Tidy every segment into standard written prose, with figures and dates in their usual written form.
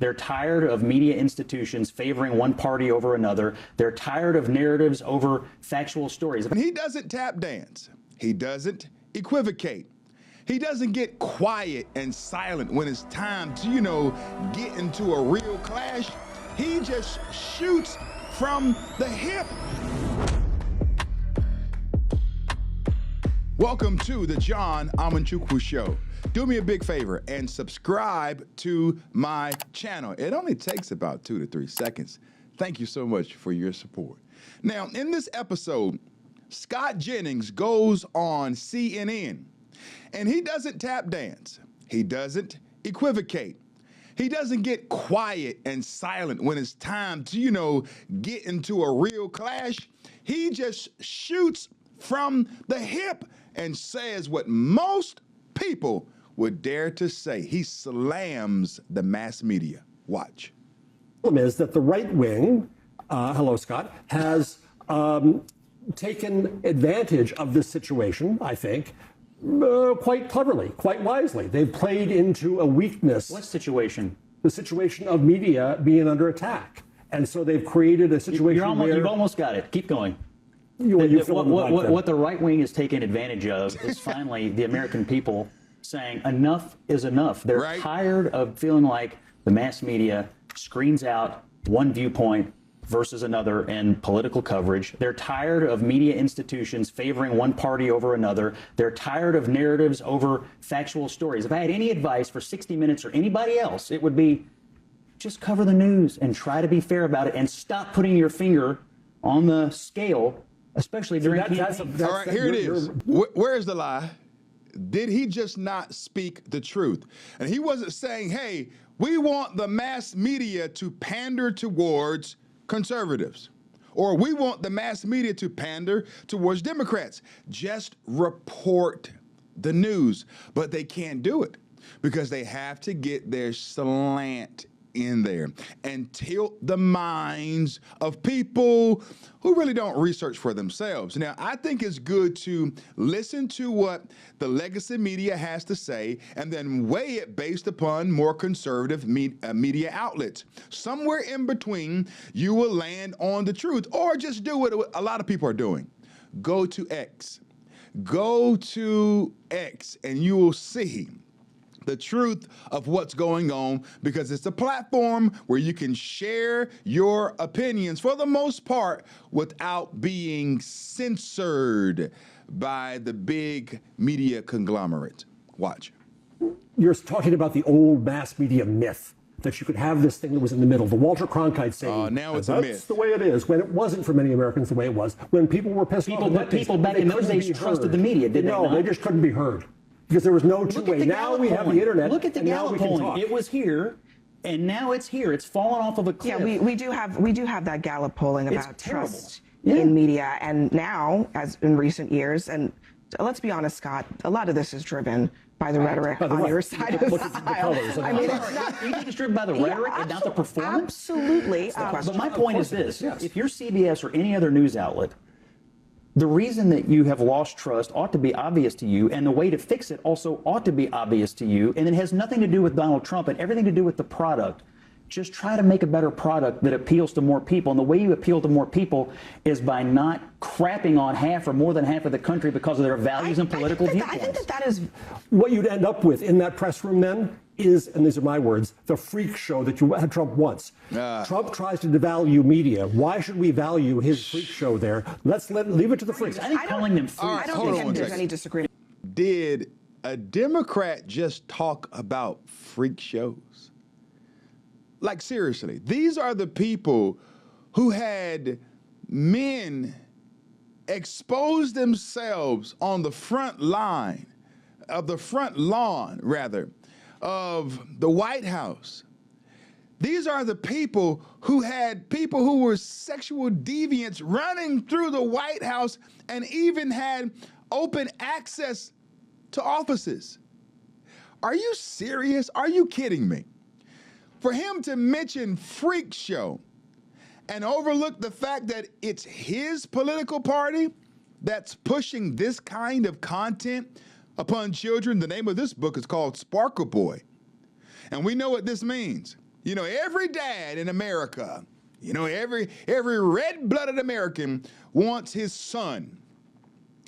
They're tired of media institutions favoring one party over another. They're tired of narratives over factual stories. And he doesn't tap dance. He doesn't equivocate. He doesn't get quiet and silent when it's time to, get into a real clash. He just shoots from the hip. Welcome to the John Amanchukwu Show. Do me a big favor and subscribe to my channel. It only takes about 2 to 3 seconds. Thank you so much for your support. Now, in this episode, Scott Jennings goes on CNN, and he doesn't tap dance. He doesn't equivocate. He doesn't get quiet and silent when it's time to, get into a real clash. He just shoots from the hip and says what most people would dare to say. He slams the mass media. Watch. The problem is that the right wing, hello, Scott, has taken advantage of this situation, I think, quite cleverly, quite wisely. They've played into a weakness. What situation? The situation of media being under attack. And so they've created a situation where... You've almost got it. Keep going. What the right wing is taking advantage of is finally the American people saying enough is enough. They're tired of feeling like the mass media screens out one viewpoint versus another in political coverage. They're tired of media institutions favoring one party over another. They're tired of narratives over factual stories. If I had any advice for 60 Minutes or anybody else, it would be just cover the news and try to be fair about it and stop putting your finger on the scale, especially during campaigns. All right, here it is. Where's the lie? Did he just not speak the truth? And he wasn't saying, hey, we want the mass media to pander towards conservatives, or we want the mass media to pander towards Democrats. Just report the news. But they can't do it because they have to get their slant in there and tilt the minds of people who really don't research for themselves. Now, I think it's good to listen to what the legacy media has to say and then weigh it based upon more conservative media outlets. Somewhere in between, you will land on the truth, or just do what a lot of people are doing. Go to X. Go to X and you will see the truth of what's going on, because it's a platform where you can share your opinions for the most part without being censored by the big media conglomerate. Watch. You're talking about the old mass media myth that you could have this thing that was in the middle. The Walter Cronkite saying, now it's a myth. That's the way it is, when it wasn't for many Americans the way it was. When people were pissed off. But people back in those days trusted the media, didn't they? No, they just couldn't be heard. Because there was no two-way. Now we have the internet. Look at the Gallup polling. It was here, and now it's here. It's fallen off of a cliff. Yeah, we do have that Gallup polling about trust in media, and now, as in recent years, and let's be honest, Scott, a lot of this is driven by the rhetoric on your side of the aisle. I mean, it's not, you think it's driven by the rhetoric and not the performance? Absolutely. But my point is this: if you're CBS or any other news outlet, the reason that you have lost trust ought to be obvious to you, and the way to fix it also ought to be obvious to you, and it has nothing to do with Donald Trump and everything to do with the product. Just try to make a better product that appeals to more people, and the way you appeal to more people is by not crapping on half or more than half of the country because of their values and political viewpoints. I think that is what you'd end up with in that press room then is, and these are my words, the freak show that you had Trump once. Trump tries to devalue media. Why should we value his freak show there? Leave it to the freaks. I think calling them freaks. I don't think there's any disagreement. Did a Democrat just talk about freak shows? Like, seriously, these are the people who had men expose themselves on the front lawn, of the White House. These are the people who had people who were sexual deviants running through the White House and even had open access to offices. Are you serious? Are you kidding me? For him to mention freak show and overlook the fact that it's his political party that's pushing this kind of content upon children. The name of this book is called Sparkle Boy. And we know what this means. You know, every dad in America, you know, every red-blooded American wants his son,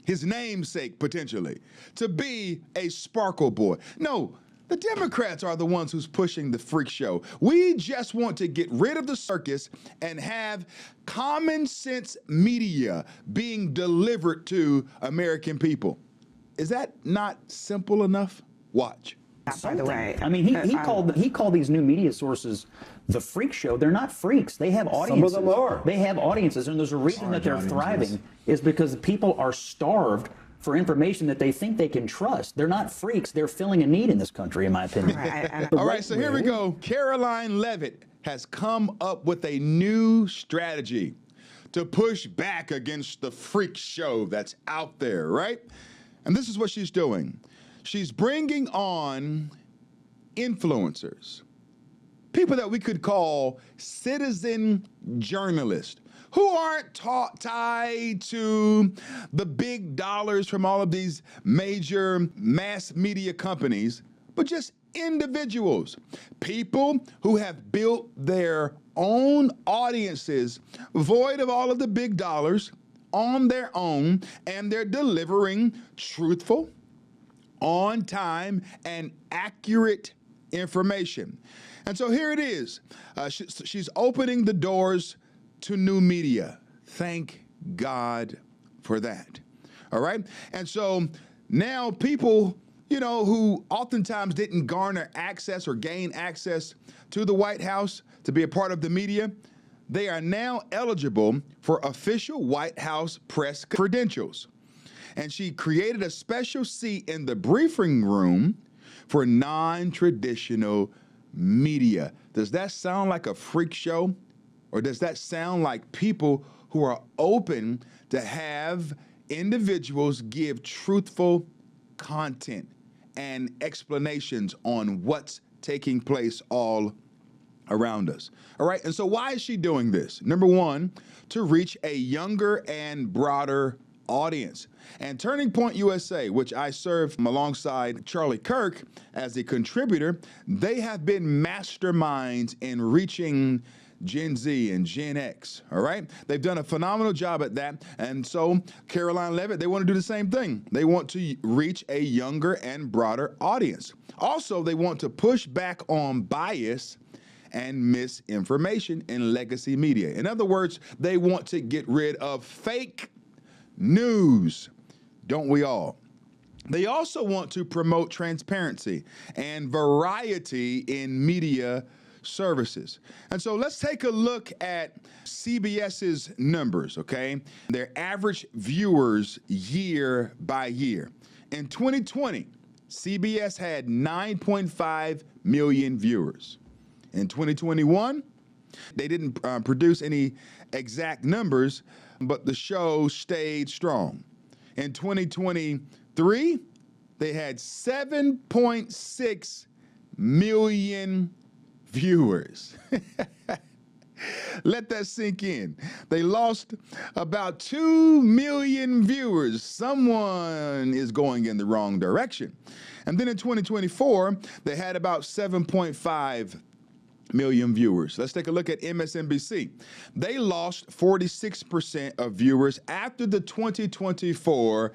his namesake potentially, to be a sparkle boy. No, the Democrats are the ones who's pushing the freak show. We just want to get rid of the circus and have common sense media being delivered to American people. Is that not simple enough? Watch. By the way, I mean, he called these new media sources the freak show. They're not freaks. They have audiences. Some of them are. They have audiences, and there's a reason that they're thriving is because people are starved for information that they think they can trust. They're not freaks. They're filling a need in this country, in my opinion. All right, so here we go. Caroline Leavitt has come up with a new strategy to push back against the freak show that's out there, right? And this is what she's doing. She's bringing on influencers, people that we could call citizen journalists, who aren't tied to the big dollars from all of these major mass media companies, but just individuals, people who have built their own audiences void of all of the big dollars on their own, and they're delivering truthful, on time, and accurate information. And so here it is. She's opening the doors to new media. Thank God for that. All right? And so now people, you know, who oftentimes didn't garner access or gain access to the White House to be a part of the media, they are now eligible for official White House press credentials. And she created a special seat in the briefing room for non-traditional media. Does that sound like a freak show? Or does that sound like people who are open to have individuals give truthful content and explanations on what's taking place all around us? All right, and so why is she doing this? Number one, to reach a younger and broader audience. And Turning Point USA, which I serve alongside Charlie Kirk as a contributor, they have been masterminds in reaching Gen Z and Gen X, all right? They've done a phenomenal job at that. And so Caroline Leavitt, they want to do the same thing. They want to reach a younger and broader audience. Also, they want to push back on bias and misinformation in legacy media. In other words, they want to get rid of fake news. Don't we all? They also want to promote transparency and variety in media services. And so let's take a look at CBS's numbers, okay? Their average viewers year by year. In 2020, CBS had 9.5 million viewers. In 2021, they didn't produce any exact numbers, but the show stayed strong. In 2023, they had 7.6 million viewers. Let that sink in. They lost about 2 million viewers. Someone is going in the wrong direction. And then in 2024, they had about 7.5 million viewers. Let's take a look at MSNBC. They lost 46% of viewers after the 2024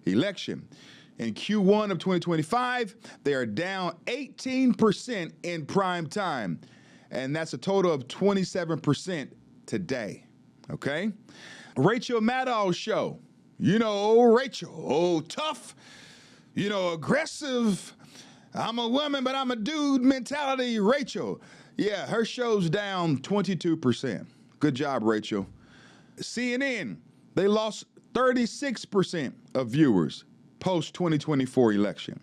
election. In Q1 of 2025, they are down 18% in prime time, and that's a total of 27% today, okay? Rachel Maddow's show. You know, Rachel, oh, tough, you know, aggressive, I'm a woman, but I'm a dude mentality, Rachel. Yeah, her show's down 22%. Good job, Rachel. CNN, they lost 36% of viewers post-2024 election.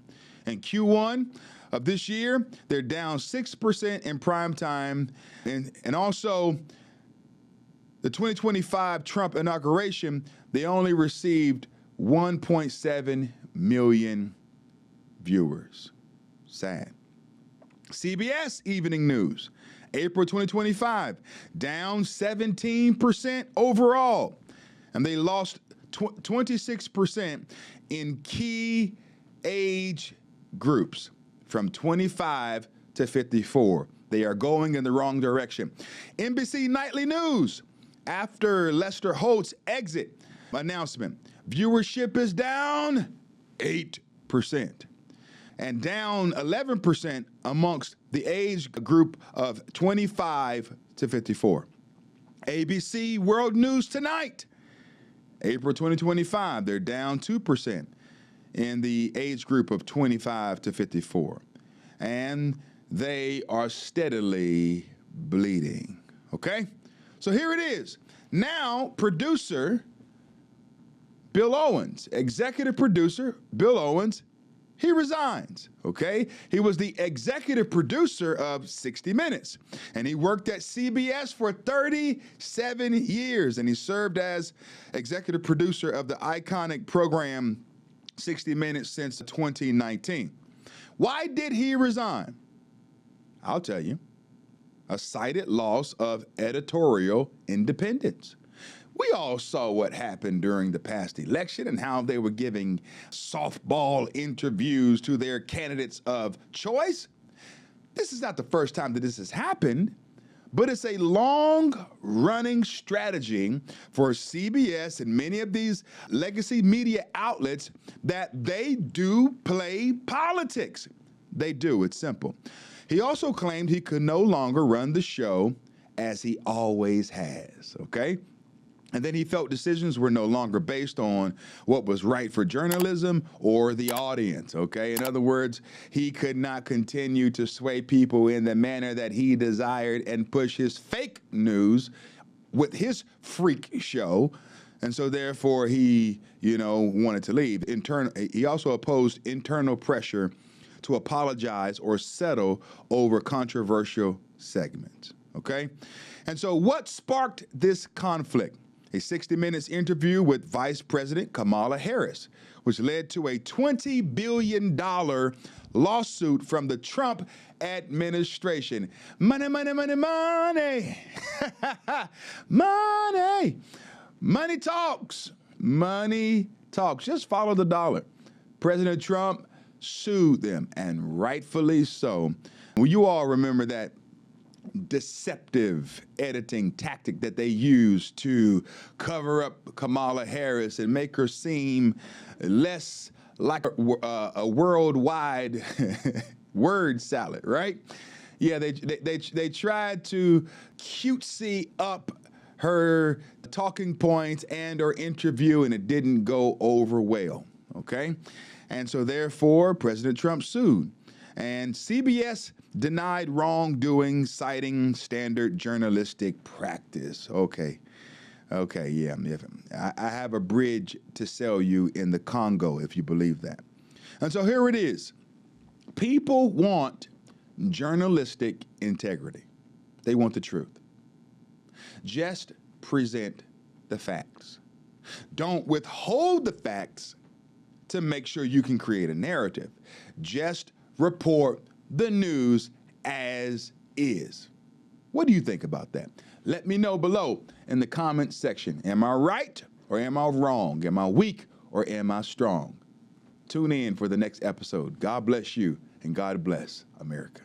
In Q1 of this year, they're down 6% in prime time. And also, the 2025 Trump inauguration, they only received 1.7 million viewers. Sad. CBS Evening News, April 2025, down 17% overall. And they lost 26% in key age groups from 25 to 54. They are going in the wrong direction. NBC Nightly News, after Lester Holt's exit announcement, viewership is down 8% and down 11% amongst the age group of 25 to 54. ABC World News Tonight, April 2025, they're down 2% in the age group of 25 to 54. And they are steadily bleeding. Okay? So here it is. Now, producer Bill Owens, executive producer Bill Owens, he resigns, okay? He was the executive producer of 60 Minutes, and he worked at CBS for 37 years, and he served as executive producer of the iconic program 60 Minutes since 2019. Why did he resign? I'll tell you. A cited loss of editorial independence. We all saw what happened during the past election and how they were giving softball interviews to their candidates of choice. This is not the first time that this has happened, but it's a long-running strategy for CBS and many of these legacy media outlets that they do play politics. They do. It's simple. He also claimed he could no longer run the show as he always has, okay? And then he felt decisions were no longer based on what was right for journalism or the audience, okay? In other words, he could not continue to sway people in the manner that he desired and push his fake news with his freak show. And so therefore he, wanted to leave. He also opposed internal pressure to apologize or settle over controversial segments, okay? And so what sparked this conflict? A 60 Minutes interview with Vice President Kamala Harris, which led to a $20 billion lawsuit from the Trump administration. Money, money, money, money. Money. Money talks. Money talks. Just follow the dollar. President Trump sued them, and rightfully so. Well, you all remember that deceptive editing tactic that they used to cover up Kamala Harris and make her seem less like a worldwide word salad, right? Yeah, they tried to cutesy up her talking points and her interview, and it didn't go over well, okay? And so therefore, President Trump sued. And CBS denied wrongdoing, citing standard journalistic practice. Okay, yeah. I have a bridge to sell you in the Congo, if you believe that. And so here it is. People want journalistic integrity. They want the truth. Just present the facts. Don't withhold the facts to make sure you can create a narrative. Just report the news as is. What do you think about that? Let me know below in the comments section. Am I right or am I wrong? Am I weak or am I strong? Tune in for the next episode. God bless you and God bless America.